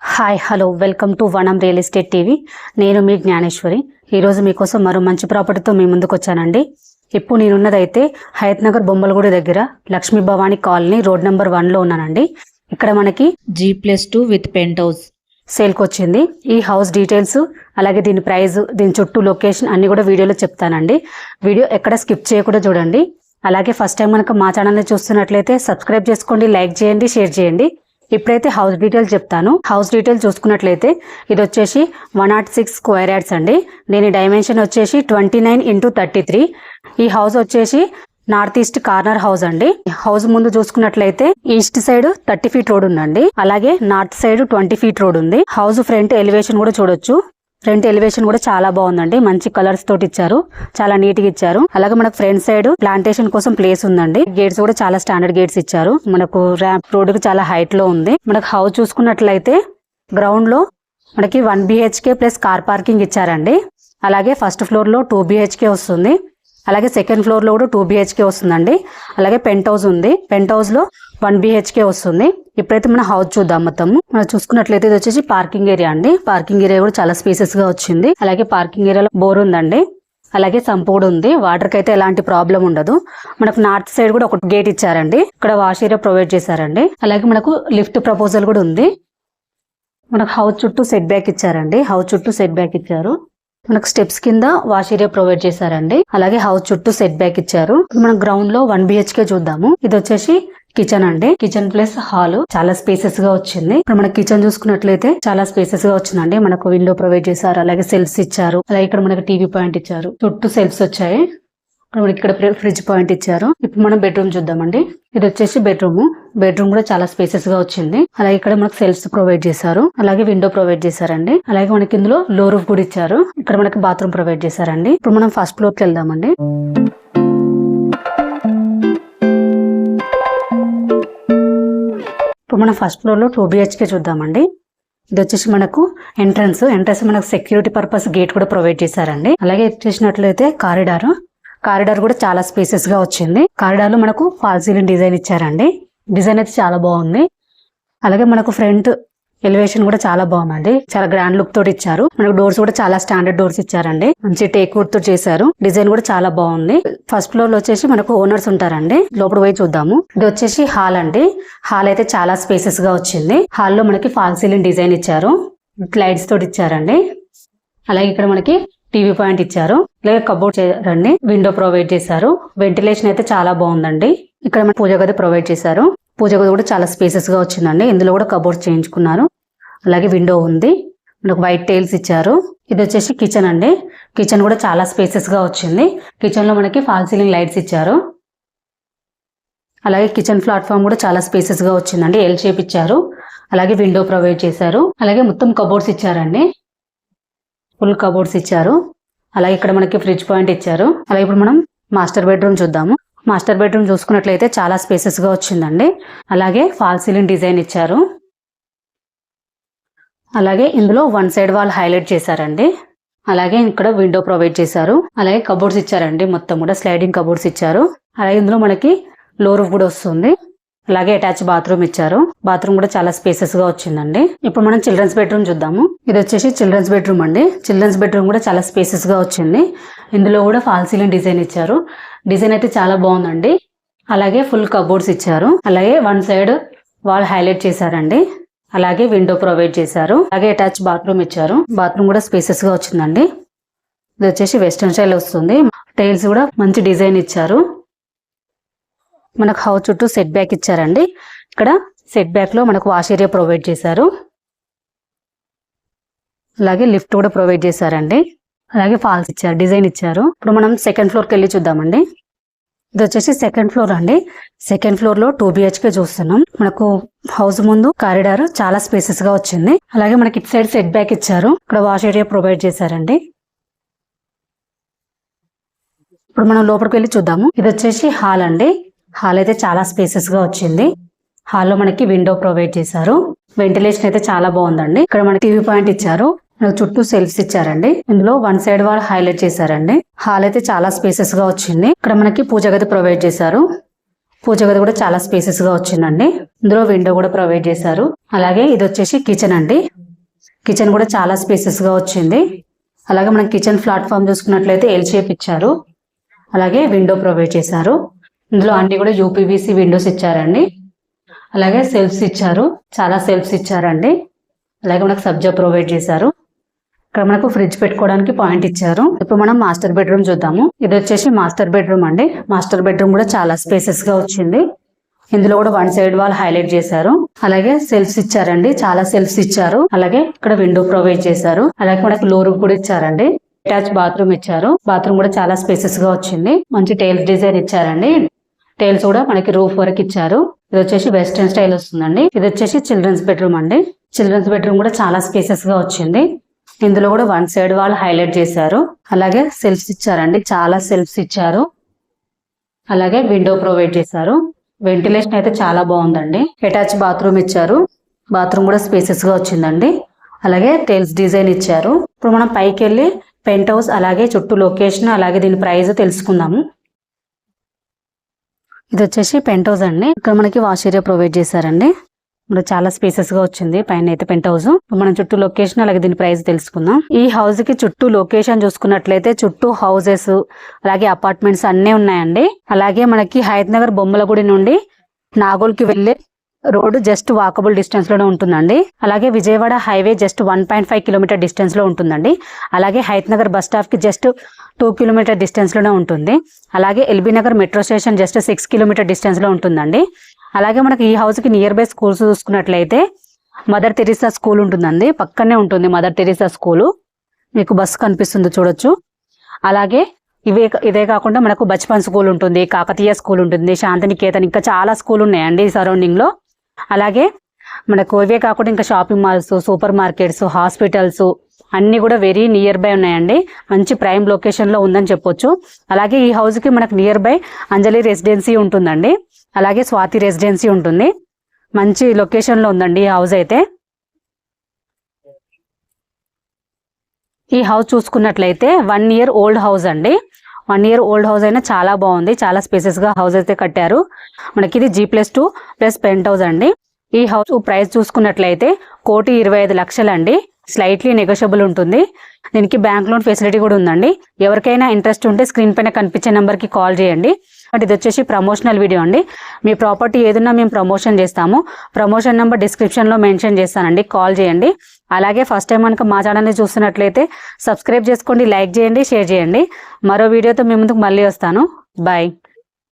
Hi hello welcome to వనం real estate TV. నేను మీ జ్ఞానేశ్వరి. ఈరోజు మీకోసం మరో మంచి ప్రాపర్టీతో మీ ముందుకు వచ్చానండి. ఇప్పుడు నేనున్నదైతే హయత్ నగర్ బొమ్మలగూడి దగ్గర Lakshmi Bhavani colony road number 1లో ఉన్నానండి. ఇక్కడ మనకి G+2 విత్ పెంట్ హౌస్ సేల్కి వచ్చింది. ఈ హౌస్ డీటెయిల్స్ అలాగే దీని ప్రైస్, దీని చుట్టూ లొకేషన్ అన్ని కూడా వీడియోలో చెప్తానండి. వీడియో ఎక్కడ స్కిప్ చేయకుండా చూడండి. అలాగే ఫస్ట్ టైం కనుక మా ఛానల్ని చూస్తున్నట్లయితే సబ్స్క్రైబ్ చేసుకోండి, లైక్ చేయండి, షేర్ చేయండి. ఇప్పుడైతే హౌస్ డీటెయిల్స్ చెప్తాను. హౌస్ డీటెయిల్స్ చూసుకున్నట్లయితే ఇది వచ్చేసి 106 స్క్వేర్ యార్డ్స్ అండి. దీని డైమెన్షన్ వచ్చేసి 29x33. ఈ హౌస్ వచ్చేసి నార్త్ ఈస్ట్ కార్నర్ హౌస్ అండి. హౌస్ ముందు చూసుకున్నట్లయితే ఈస్ట్ సైడ్ 30 ఫీట్ రోడ్ ఉందండి. అలాగే నార్త్ సైడ్ 20 ఫీట్ రోడ్ ఉంది. హౌస్ ఫ్రంట్ ఎలివేషన్ కూడా చూడొచ్చు. ఫ్రంట్ ఎలివేషన్ కూడా చాలా బాగుందండి. మంచి కలర్స్ తోటి ఇచ్చారు, చాలా నీట్ గా ఇచ్చారు. అలాగే మనకు ఫ్రంట్ సైడ్ ప్లాంటేషన్ కోసం ప్లేస్ ఉందండి. గేట్స్ కూడా చాలా స్టాండర్డ్ గేట్స్ ఇచ్చారు. మనకు ర్యాంప్ రోడ్ కి చాలా హైట్ లో ఉంది. మనకు హౌస్ చూసుకున్నట్లయితే గ్రౌండ్ లో మనకి 1 BHK ప్లస్ కార్ పార్కింగ్ ఇచ్చారండి. అలాగే ఫస్ట్ ఫ్లోర్ లో 2 BHK వస్తుంది. అలాగే సెకండ్ ఫ్లోర్ లో కూడా 2 BHK వస్తుందండి. అలాగే పెంట్ హౌస్ ఉంది. పెంట్ హౌస్ లో 1 BHK వస్తుంది. ఇప్పుడైతే మనం హౌస్ చూద్దాం. మొత్తము మనం చూసుకున్నట్లయితే ఇది వచ్చేసి పార్కింగ్ ఏరియా అండి. పార్కింగ్ ఏరియా కూడా చాలా స్పేసెస్ గా వచ్చింది. అలాగే పార్కింగ్ ఏరియాలో బోర్ ఉందండి. అలాగే సంప్ కూడా ఉంది. వాటర్ కి అయితే ఎలాంటి ప్రాబ్లం ఉండదు. మనకు నార్త్ సైడ్ కూడా ఒక గేట్ ఇచ్చారండి. ఇక్కడ వాష్ ఏరియా ప్రొవైడ్ చేశారండి. అలాగే మనకు లిఫ్ట్ ప్రపోజల్ కూడా ఉంది. మనకు హౌస్ చుట్టూ సెట్ బ్యాక్ ఇచ్చారండి. హౌస్ చుట్టూ సెట్ బ్యాక్ ఇచ్చారు. మనకు స్టెప్స్ కింద వాష్ ఏరియా ప్రొవైడ్ చేశారండి. అలాగే హౌస్ చుట్టూ సెట్ బ్యాక్ ఇచ్చారు. మనం గ్రౌండ్ లో 1 BHK చూద్దాము. ఇది వచ్చేసి కిచెన్ అండి. కిచెన్ ప్లస్ హాల్ చాలా స్పేసెస్ గా వచ్చింది. ఇప్పుడు మన కిచెన్ చూసుకున్నట్లయితే చాలా స్పేసెస్ గా వచ్చిందండి. మనకు విండో ప్రొవైడ్ చేశారు. అలాగే సెల్ఫ్స్ ఇచ్చారు. అలాగే ఇక్కడ మనకి టీవీ పాయింట్ ఇచ్చారు. చుట్టూ సెల్ఫ్స్ వచ్చాయి. మనకి ఇక్కడ ఫ్రిడ్జ్ పాయింట్ ఇచ్చారు. ఇప్పుడు మనం బెడ్రూమ్ చూద్దామండి. ఇది వచ్చేసి బెడ్రూమ్. బెడ్రూమ్ కూడా చాలా స్పేసెస్ గా వచ్చింది. అలాగే ఇక్కడ మనకు సెల్ఫ్స్ ప్రొవైడ్ చేశారు. అలాగే విండో ప్రొవైడ్ చేశారండి. అలాగే మనకి ఇందులో లో రూఫ్ కూడా ఇచ్చారు. ఇక్కడ మనకి బాత్రూమ్ ప్రొవైడ్ చేశారండి. ఇప్పుడు మనం ఫస్ట్ ఫ్లోర్ కి వెళ్దామండి. ఇప్పుడు మనం ఫస్ట్ ఫ్లోర్ లో 2 BHK చూద్దామండి. ఇది వచ్చేసి మనకు ఎంట్రన్స్ మనకు సెక్యూరిటీ పర్పస్ గేట్ కూడా ప్రొవైడ్ చేశారండి. అలాగే చూసినట్లయితే కారిడార్ కూడా చాలా స్పేసెస్ గా వచ్చింది. కారిడార్ లో మనకు ఫాల్ సీలింగ్ డిజైన్ ఇచ్చారండి. డిజైన్ అయితే చాలా బాగుంది. అలాగే మనకు ఫ్రంట్ ఎలివేషన్ కూడా చాలా బాగుందండి. చాలా గ్రాండ్ లుక్ తోటి ఇచ్చారు. మనకు డోర్స్ కూడా చాలా స్టాండర్డ్ డోర్స్ ఇచ్చారండి. మంచి టేక్ వుడ్ తో చేశారు. డిజైన్ కూడా చాలా బాగుంది. ఫస్ట్ ఫ్లోర్ లో వచ్చేసి మనకు ఓనర్స్ ఉంటారండి. లోపల పోయి చూద్దాము. ఇది వచ్చేసి హాల్ అండి. హాల్ అయితే చాలా స్పేసెస్ గా వచ్చింది. హాల్ లో మనకి ఫాల్ సీలింగ్ డిజైన్ ఇచ్చారు. లైట్స్ తోటి ఇచ్చారండి. అలాగే ఇక్కడ మనకి టీవీ పాయింట్ ఇచ్చారు. అలాగే కబోర్డ్ చేశారండి. విండో ప్రొవైడ్ చేశారు. వెంటిలేషన్ అయితే చాలా బాగుందండి. ఇక్కడ మన పూజ గది ప్రొవైడ్ చేశారు. పూజ గది కూడా చాలా స్పేసెస్ గా వచ్చిందండి. ఇందులో కూడా కబోర్డ్ చేయించుకున్నారు. అలాగే విండో ఉంది. మనకు వైట్ టైల్స్ ఇచ్చారు. ఇది వచ్చేసి కిచెన్ అండి. కిచెన్ కూడా చాలా స్పేసెస్ గా వచ్చింది. కిచెన్ లో మనకి ఫాల్ సీలింగ్ లైట్స్ ఇచ్చారు. అలాగే కిచెన్ ప్లాట్ఫామ్ కూడా చాలా స్పేసెస్ గా వచ్చిందండి. ఎల్ షేప్ ఇచ్చారు. అలాగే విండో ప్రొవైడ్ చేశారు. అలాగే మొత్తం కబోర్డ్స్ ఇచ్చారండి. ఫుల్ కబోర్డ్స్ ఇచ్చారు. అలాగే ఇక్కడ మనకి ఫ్రిడ్జ్ పాయింట్ ఇచ్చారు. అలాగే ఇప్పుడు మనం మాస్టర్ బెడ్రూమ్ చూద్దాము. మాస్టర్ బెడ్రూమ్ చూసుకున్నట్లయితే చాలా స్పేసెస్ గా వచ్చిందండి. అలాగే ఫాల్ సీలింగ్ డిజైన్ ఇచ్చారు. అలాగే ఇందులో 1 సైడ్ వాల్ హైలైట్ చేశారండి. అలాగే ఇక్కడ విండో ప్రొవైడ్ చేశారు. అలాగే కబోర్డ్స్ ఇచ్చారండి. మొత్తం కూడా స్లైడింగ్ కబోర్డ్స్ ఇచ్చారు. అలాగే ఇందులో మనకి లో రూఫ్ కూడా వస్తుంది. అలాగే అటాచ్ బాత్రూమ్ ఇచ్చారు. బాత్రూమ్ కూడా చాలా స్పేసెస్ గా వచ్చిందండి. ఇప్పుడు మనం చిల్డ్రన్స్ బెడ్రూమ్ చూద్దాము. ఇది వచ్చేసి చిల్డ్రన్స్ బెడ్రూమ్ అండి. చిల్డ్రన్స్ బెడ్రూమ్ కూడా చాలా స్పేసెస్ గా వచ్చింది. ఇందులో కూడా ఫాల్ సీలింగ్ డిజైన్ ఇచ్చారు. డిజైన్ అయితే చాలా బాగుందండి. అలాగే ఫుల్ కబోర్డ్స్ ఇచ్చారు. అలాగే 1 సైడ్ వాల్ హైలైట్ చేశారండి. అలాగే విండో ప్రొవైడ్ చేశారు. అలాగే అటాచ్ బాత్రూమ్ ఇచ్చారు. బాత్రూమ్ కూడా స్పేసెస్ గా వచ్చిందండి. ఇది వచ్చేసి వెస్టర్న్ స్టైల్ వస్తుంది. టైల్స్ కూడా మంచి డిజైన్ ఇచ్చారు. మనకు హౌస్ చుట్టూ సెట్ బ్యాక్ ఇచ్చారండి. ఇక్కడ సెట్ బ్యాక్ లో మనకు వాష్ ఏరియా ప్రొవైడ్ చేశారు. అలాగే లిఫ్ట్ కూడా ప్రొవైడ్ చేశారండి. అలాగే ఫాల్స్ ఇచ్చారు, డిజైన్ ఇచ్చారు. ఇప్పుడు మనం సెకండ్ ఫ్లోర్ కి వెళ్ళి చూద్దామండి. ఇది వచ్చేసి సెకండ్ ఫ్లోర్ అండి. సెకండ్ ఫ్లోర్ లో 2 BHK చూస్తున్నాం. మనకు హౌస్ ముందు కారిడార్ చాలా స్పేసెస్ గా వచ్చింది. అలాగే మనకి ఇటు సైడ్ సెట్ బ్యాక్ ఇచ్చారు. ఇక్కడ వాష్ ఏరియా ప్రొవైడ్ చేశారండి. ఇప్పుడు మనం లోపలికి వెళ్ళి చూద్దాము. ఇది వచ్చేసి హాల్ అండి. హాల్ అయితే చాలా స్పేసెస్ గా వచ్చింది. హాల్లో మనకి విండో ప్రొవైడ్ చేశారు. వెంటిలేషన్ అయితే చాలా బాగుందండి. ఇక్కడ మనకి టీవీ పాయింట్ ఇచ్చారు. చుట్టూ సెల్ఫ్స్ ఇచ్చారండి. ఇందులో 1 సైడ్ వాల్ హైలైట్ చేశారండి. హాల్ అయితే చాలా స్పేసెస్ గా వచ్చింది. ఇక్కడ మనకి పూజ గది ప్రొవైడ్ చేశారు. పూజ గది కూడా చాలా స్పేసెస్ గా వచ్చిందండి. ఇందులో విండో కూడా ప్రొవైడ్ చేశారు. అలాగే ఇది వచ్చేసి కిచెన్ అండి. కిచెన్ కూడా చాలా స్పేసెస్ గా వచ్చింది. అలాగే మనం కిచెన్ ప్లాట్ఫామ్ చూసుకున్నట్లయితే ఎల్ షేప్ ఇచ్చారు. అలాగే విండో ప్రొవైడ్ చేశారు. ఇందులో అన్ని కూడా యూపీవీసీ విండోస్ ఇచ్చారండి. అలాగే సెల్ఫ్స్ ఇచ్చారు, చాలా సెల్ఫ్స్ ఇచ్చారండి. అలాగే మనకు సబ్జా ప్రొవైడ్ చేశారు. ఇక్కడ మనకు ఫ్రిడ్జ్ పెట్టుకోవడానికి పాయింట్ ఇచ్చారు. ఇప్పుడు మనం మాస్టర్ బెడ్రూమ్ చూద్దాము. ఇది వచ్చేసి మాస్టర్ బెడ్రూమ్ అండి. మాస్టర్ బెడ్రూమ్ కూడా చాలా స్పేసెస్ గా వచ్చింది. ఇందులో కూడా వన్ సైడ్ వాల్ హైలైట్ చేశారు. అలాగే సెల్ఫ్స్ ఇచ్చారండి, చాలా సెల్ఫ్స్ ఇచ్చారు. అలాగే ఇక్కడ విండో ప్రొవైడ్ చేశారు. అలాగే మనకు లో రూమ్ కూడా ఇచ్చారండి. అటాచ్ బాత్రూమ్ ఇచ్చారు. బాత్రూమ్ కూడా చాలా స్పేసెస్ గా వచ్చింది. మంచి టైల్స్ డిజైన్ ఇచ్చారండి. టైల్స్ కూడా మనకి రూఫ్ వరకు ఇచ్చారు. ఇది వచ్చేసి వెస్టర్న్ స్టైల్ వస్తుందండి. ఇది వచ్చేసి చిల్డ్రన్స్ బెడ్రూమ్ అండి. చిల్డ్రన్స్ బెడ్రూమ్ కూడా చాలా స్పేసెస్ గా వచ్చింది. ఇందులో కూడా వన్ సైడ్ వాల్ హైలైట్ చేశారు. అలాగే సెల్ఫ్స్ ఇచ్చారండి, చాలా సెల్ఫ్స్ ఇచ్చారు. అలాగే విండో ప్రొవైడ్ చేశారు. వెంటిలేషన్ అయితే చాలా బాగుందండి. అటాచ్ బాత్రూమ్ ఇచ్చారు. బాత్రూమ్ కూడా స్పేసెస్ గా వచ్చిందండి. అలాగే టైల్స్ డిజైన్ ఇచ్చారు. ఇప్పుడు మనం పైకి వెళ్ళి పెంట్ హౌస్ అలాగే చుట్టూ లొకేషన్ అలాగే దీని ప్రైస్ తెలుసుకుందాము. ఇది వచ్చేసి పెంట్ హౌస్ అండి. ఇక్కడ మనకి వాష్ ఏరియా ప్రొవైడ్ చేశారండి. ఇప్పుడు చాలా స్పేసెస్ గా వచ్చింది. పైన అయితే పెంట్ హౌస్. మనం చుట్టూ లొకేషన్ అలాగే దీని ప్రైస్ తెలుసుకుందాం. ఈ హౌస్ కి చుట్టూ లొకేషన్ చూసుకున్నట్లయితే చుట్టూ హౌసెస్ అలాగే అపార్ట్మెంట్స్ అన్నీ ఉన్నాయండి. అలాగే మనకి హయత్ నగర్ బొమ్మలగుడి నుండి నాగోల్కి వెళ్లే రోడ్డు జస్ట్ వాకబుల్ డిస్టెన్స్ లోనే ఉంటుందండి. అలాగే Vijayawada highway just 1.5 kilometre distance లో ఉంటుందండి. అలాగే హయత్ నగర్ బస్ స్టాప్ కి జస్ట్ 2 కిలోమీటర్ డిస్టెన్స్ లోనే ఉంటుంది. అలాగే LB Nagar metro station just 6 kilometre distance లో ఉంటుందండి. అలాగే మనకి ఈ హౌస్ కి నియర్ బై స్కూల్స్ చూసుకున్నట్లయితే మదర్ తెరీసా స్కూల్ ఉంటుందండి. పక్కనే ఉంటుంది మదర్ తెరీసా స్కూలు. మీకు బస్సు కనిపిస్తుంది చూడొచ్చు. అలాగే ఇదే కాకుండా మనకు బచ్పన్ స్కూల్ ఉంటుంది, కాకతీయ స్కూల్ ఉంటుంది, శాంతినికేతన్, ఇంకా చాలా స్కూల్ ఉన్నాయండి ఈ సరౌండింగ్ లో. అలాగే మనకు ఇవే కాకుండా ఇంకా shopping malls, super markets, hospitals అన్ని కూడా వెరీ నియర్ బై ఉన్నాయండి. మంచి ప్రైమ్ లొకేషన్ లో ఉందని చెప్పొచ్చు. అలాగే ఈ హౌస్ కి మనకు నియర్ బై అంజలి రెసిడెన్సీ ఉంటుందండి. అలాగే స్వాతి రెసిడెన్సీ ఉంటుంది. మంచి లొకేషన్ లో ఉందండి ఈ హౌస్ అయితే. ఈ హౌస్ చూసుకున్నట్లయితే 1 ఇయర్ ఓల్డ్ హౌస్ అండి. 1 ఇయర్ ఓల్డ్ హౌస్ అయినా చాలా బాగుంది. చాలా స్పేసెస్ గా హౌస్ అయితే కట్టారు. మనకి ఇది G+2 ప్లస్ పెంట్ హౌస్ అండి. ఈ హౌస్ ప్రైస్ చూసుకున్నట్లయితే 1,25,00,000 అండి. స్లైట్లీ నెగోషియబుల్ ఉంటుంది. దీనికి బ్యాంక్ లోన్ ఫెసిలిటీ కూడా ఉందండి. ఎవరికైనా ఇంట్రెస్ట్ ఉంటే స్క్రీన్ పైన కనిపించే నెంబర్ కి కాల్ చేయండి. బట్ ఇది వచ్చేసి ప్రమోషనల్ వీడియో అండి. మీ ప్రాపర్టీ ఏదన్నా మేము ప్రమోషన్ చేస్తాము. ప్రమోషన్ నెంబర్ డిస్క్రిప్షన్ లో మెన్షన్ చేస్తానండి. కాల్ చేయండి. అలాగే ఫస్ట్ టైం కనుక మా ఛానల్ని చూస్తున్నట్లయితే సబ్స్క్రైబ్ చేసుకోండి, లైక్ చేయండి, షేర్ చేయండి. మరో వీడియోతో మీ ముందుకు మళ్ళీ వస్తాను. బాయ్.